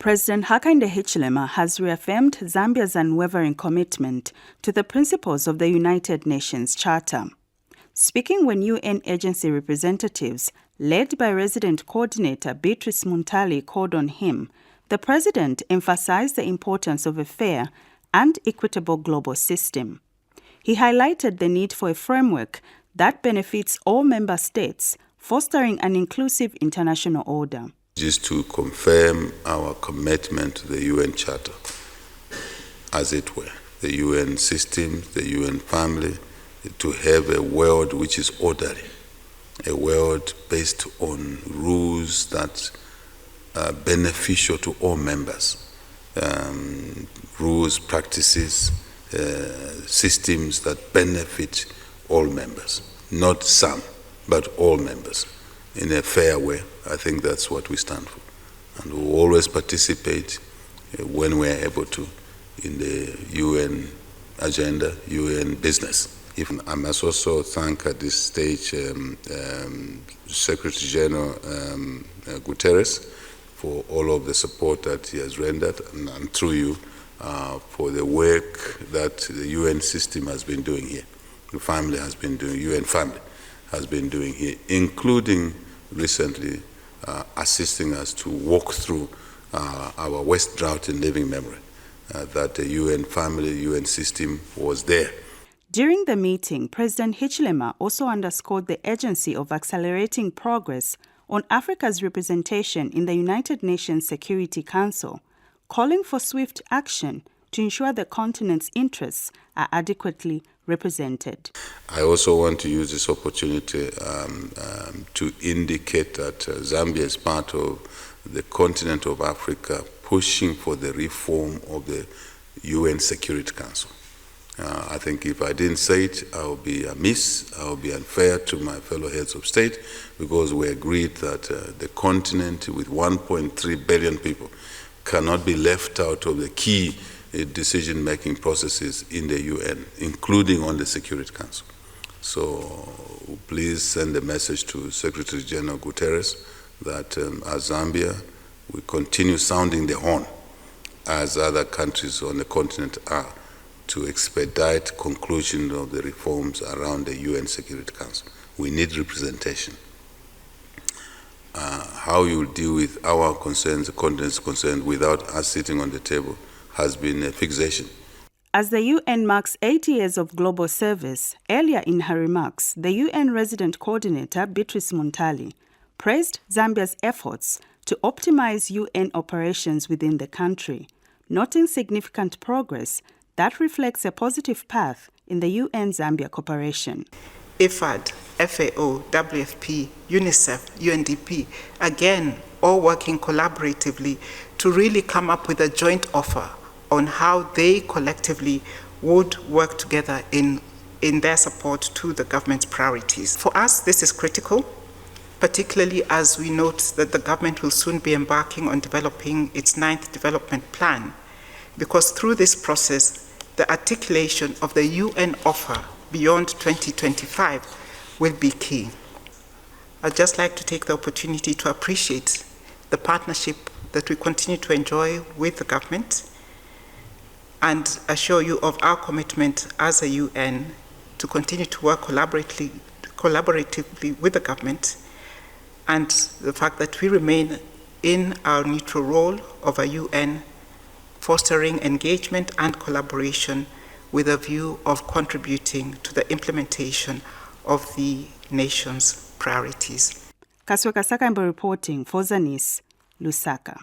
President Hakainde Hichilema has reaffirmed Zambia's unwavering commitment to the principles of the United Nations Charter. Speaking when UN agency representatives, led by Resident Coordinator Beatrice Muntali, called on him, the President emphasized the importance of a fair and equitable global system. He highlighted the need for a framework that benefits all member states, fostering an inclusive international order. Just to confirm our commitment to the UN Charter, as it were, the UN system, the UN family, to have a world which is orderly, a world based on rules that are beneficial to all members, rules, practices, systems that benefit all members, not some, but all members, in a fair way. I think that's what we stand for. And we will always participate when we're able to in the UN agenda, UN business. I must also thank at this stage Secretary General Guterres for all of the support that he has rendered, and through you, for the work that the UN system has been doing here. The family has been doing, UN family has been doing here, including recently assisting us to walk through our West drought in living memory, that the UN family, UN system was there. During the meeting, President Hichilema also underscored the urgency of accelerating progress on Africa's representation in the United Nations Security Council, calling for swift action to ensure the continent's interests are adequately represented. I also want to use this opportunity to indicate that Zambia is part of the continent of Africa pushing for the reform of the UN Security Council. I think if I didn't say it, I would be amiss, I would be unfair to my fellow heads of state, because we agreed that the continent with 1.3 billion people cannot be left out of the key decision-making processes in the UN, including on the Security Council. So please send a message to Secretary General Guterres that as Zambia, we continue sounding the horn, as other countries on the continent are, to expedite conclusion of the reforms around the UN Security Council. We need representation. How you deal with our concerns, the continent's concerns, without us sitting on the table has been a fixation. As the UN marks 8 years of global service, earlier in her remarks, the UN Resident Coordinator Beatrice Muntali praised Zambia's efforts to optimize UN operations within the country, noting significant progress that reflects a positive path in the UN-Zambia cooperation. IFAD, FAO, WFP, UNICEF, UNDP, again, all working collaboratively to really come up with a joint offer on how they collectively would work together in their support to the government's priorities. For us, this is critical, particularly as we note that the government will soon be embarking on developing its 9th development plan, because through this process, the articulation of the UN offer beyond 2025 will be key. I'd just like to take the opportunity to appreciate the partnership that we continue to enjoy with the government and assure you of our commitment as a UN to continue to work collaboratively with the government, and the fact that we remain in our neutral role of a UN fostering engagement and collaboration with a view of contributing to the implementation of the nation's priorities. Kasweka Sakambo reporting for Zanis, Lusaka.